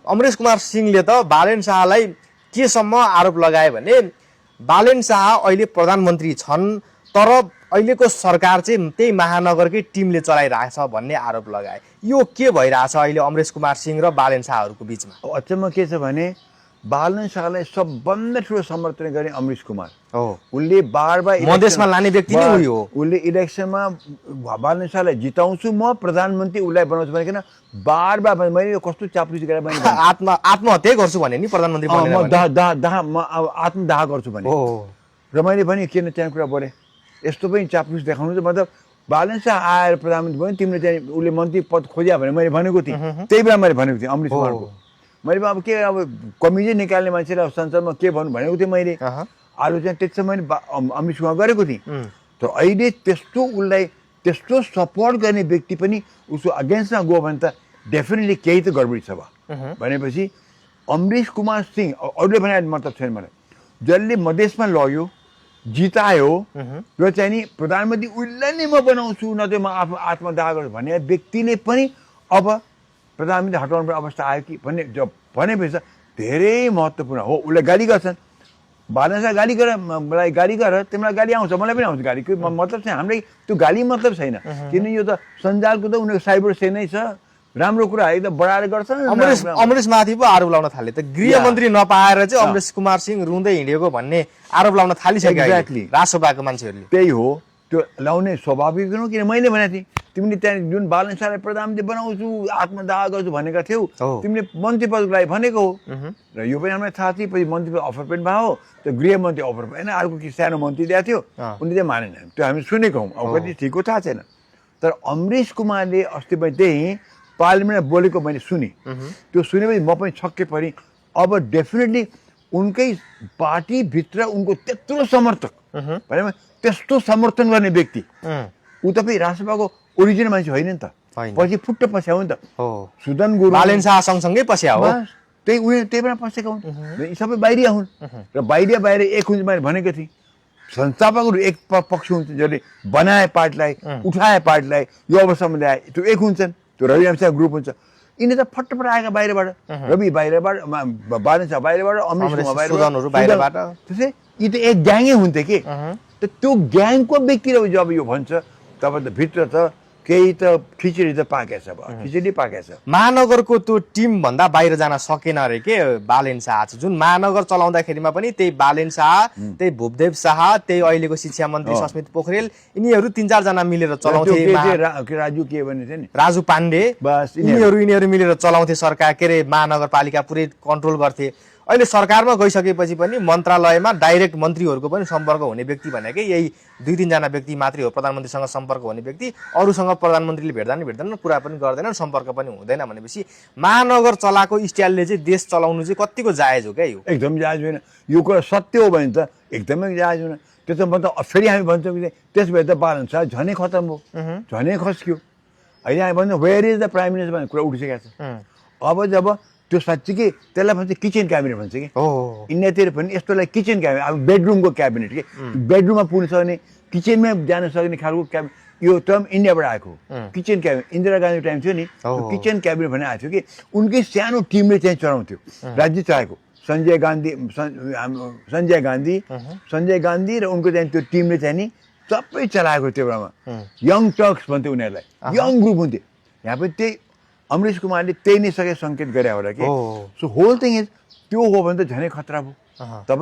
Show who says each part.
Speaker 1: अमरेश कुमार सिंहले त बालेन शाहलाई केसम्म आरोप लगाए भने बालेन शाह अहिले प्रधानमन्त्री छन् तर अहिलेको सरकार चाहिँ त्यही महानगरकै टिमले चलाइरहेछ भन्ने आरोप लगाए। यो के भइरहेछ अहिले अमरेश कुमार सिंह र बालेन शाहहरूको बिचमा?
Speaker 2: अचम्म के छ भने बालेन शाहलाई सबभन्दा ठुलो समर्थन गर्ने अमरेश कुमार
Speaker 1: हो।
Speaker 2: उसले बार
Speaker 1: मधेसमा लाने व्यक्ति नै उही हो।
Speaker 2: उसले इलेक्सनमा बालेन शाहलाई जिताउँछु म प्रधानमन्त्री उसलाई बनाउँछु भनेकन बार मैले यो कस्तो चाप्लुसी गरेर मैले
Speaker 1: आत्महत्या गर्छु भने नि प्रधानमन्त्री बनेर
Speaker 2: म आत्मदाह गर्छु भने र मैले भने किन त्यहाँ कुरा बोले यस्तो पनि चाप्लुस देखाउनु चाहिँ मतलब बालेन शाह आएर प्रधानमन्त्री भयो तिमीले चाहिँ उसले मन्त्री पद खोज्या भने मैले भनेको थिएँ त्यही बेला मैले भनेको थिएँ अमरेश कुमारको मैले अब के अब कमिजै निकाल्ने मान्छेलाई संसदमा के भन्नु भनेको थिएँ मैले आलोचना त्यति मैले अमरेश कुमार गरेको थिएँ तर अहिले त्यस्तो उसलाई त्यस्तो सपोर्ट गर्ने व्यक्ति पनि उसको अगेन्स्टमा गयो भने त डेफिनेटली केही त गडबडी छ भनेपछि अमरेश कुमार सिंह अरूले भने मतलब छैन मलाई जसले मधेसमा लग्यो जितायो र चाहिँ नि प्रधानमन्त्री उसलाई नै म बनाउँछु न त म आफ्नो आत्मदाह गर्छु भन्ने व्यक्तिले पनि अब प्रधानमन्त्री हटाउनु पर्ने अवस्था आयो कि भन्ने भनेपछि धेरै महत्त्वपूर्ण हो। उसले गाली गर्छन् बालेन शाह गाली गर मलाई गाली गर तिमीलाई गाली आउँछ मलाई पनि आउँछ गाली मतलब चाहिँ हामीलाई त्यो गाली मतलब छैन किन यो त सञ्जालको त उनीहरूको साइबर सेनै छ राम्रो कुरा एकदम बढाएर गर्छन्।
Speaker 1: अमरेश माथि पो आरोप लाउन थाले त गृहमन्त्री नपाएर चाहिँ अमरेश कुमार सिंह रुँदै हिँडेको भन्ने आरोप लाउन थालिसक्यो एक्ज्याक्टली रासोपाको मान्छेहरूले।
Speaker 2: त्यही हो त्यो लाउने स्वाभाविक हो किन मैले भनेको थिएँ तिमीले त्यहाँ जुन बालेन शाहलाई प्रधानमन्त्री बनाउँछु आत्मदाह गर्छु भनेका थियौ तिमीले मन्त्री पदको लागि भनेको हो र यो पनि हामीलाई थाहा थियो पछि मन्त्री पद अफर पनि भयो त्यो गृहमन्त्री अफर भएन अर्को कि सानो मन्त्री दिएको थियो उनले चाहिँ मानेन त्यो हामीले सुनेको हौँ अब कति ठिक हो थाहा छैन तर अमरेश कुमारले अस्ति पनि त्यही पार्लियामेन्टमा बोलेको मैले सुने त्यो सुनेपछि म पनि छक्कै परेँ अब डेफिनेटली उनकै पार्टीभित्र उनको त्यत्रो समर्थक भने त्यस्तो समर्थन गर्ने व्यक्ति ऊ तपाईँ राष्ट्रसभाको ओरिजिनल मान्छे होइन नि त पछि फुट्ट पस्याउ नि त सुदन गुरुङ
Speaker 1: बालेन शाह सँगसँगै पस्या हो
Speaker 2: त्यही उनीहरू त्यही बेला पसेका हुन् यी सबै बाहिरिया हुन् र बाहिर एक हुन्छ मैले भनेको थिएँ संस्थापकहरू एक पक्ष हुन्छ जसले बनाए पार्टीलाई उठाए पार्टीलाई यो अवस्थामा ल्याए त्यो एक हुन्छन् त्यो रवि शाह ग्रुप हुन्छ यिनी त फटफट आएका बाहिरबाट रवि बाहिरबाट बालेन शाह बाहिरबाट अमरेश
Speaker 1: बाहिरबाट
Speaker 2: त्यसै यी त एक ग्याङै हुन्थे कि त त्यो ग्याङको व्यक्तिले जब यो भन्छ तब त भित्र त केही त खिचडी त पाकेछ खिचडी पाकेछ।
Speaker 1: महानगरको त्यो टिम भन्दा बाहिर जान सकेन अरे के बालेन शाह जुन महानगर चलाउँदाखेरिमा पनि त्यही बालेन शाह त्यही भूपदेव शाह त्यही अहिलेको शिक्षा मन्त्री सस्मित पोखरेल यिनीहरू 3-4 जना मिलेर चलाउँथे
Speaker 2: राजु के भने थियो नि
Speaker 1: राजु पाण्डे बस यिनीहरू मिलेर चलाउँथे सरकार के अरे महानगरपालिका पुरै कन्ट्रोल गर्थे। अहिले सरकारमा गइसकेपछि पनि मन्त्रालयमा डाइरेक्ट मन्त्रीहरूको पनि सम्पर्क हुने व्यक्ति भनेकै यही 2-3 जना व्यक्ति मात्रै हो प्रधानमन्त्रीसँग सम्पर्क हुने व्यक्ति अरूसँग प्रधानमन्त्रीले भेट्दैन कुरा पनि गर्दैनन् सम्पर्क पनि हुँदैन भनेपछि महानगर चलाएको स्टाइलले चाहिँ देश चलाउनु चाहिँ कतिको जायज हो क्या यो
Speaker 2: एकदम जायज होइन यो कुरा सत्य हो भने त एकदमै जायज होइन त्यो त मतलब फेरि हामी भन्छौँ कि त्यस भए त बालेन शाह झनै खतम हो झनै खस्क्यो अहिले हामी भन्छौँ where is the prime minister भन्ने कुरा उठिसकेको छ अब जब त्यो साँच्चीकै त्यसलाई भन्छ किचन क्याबिनेट भन्छ कि इन्डियातिर पनि यस्तोलाई किचन क्याबिनेट अब बेडरुमको क्याबिनेट कि बेडरुममा पुग्न सक्ने किचनमै जान सक्ने खालको क्याबिनेट यो टर्म इन्डियाबाट आएको kitchen cabinet Indira Gandhi time थियो नि किचन क्याबिनेट भनेर आएको थियो कि उनकै सानो टिमले चाहिँ चलाउँथ्यो राज्य चलाएको सञ्जय गान्धी र उनको चाहिँ त्यो टिमले चाहिँ नि सबै चलाएको त्यो बेलामा यङ टर्क्स भन्थ्यो उनीहरूलाई यङ ग्रुप हुन्थ्यो यहाँ पनि त्यही अमरेश कुमारले त्यही नै सके सङ्केत गरे होला कि सो होल थिङ इज त्यो हो भने त झनै खतरा भयो। तपाईँ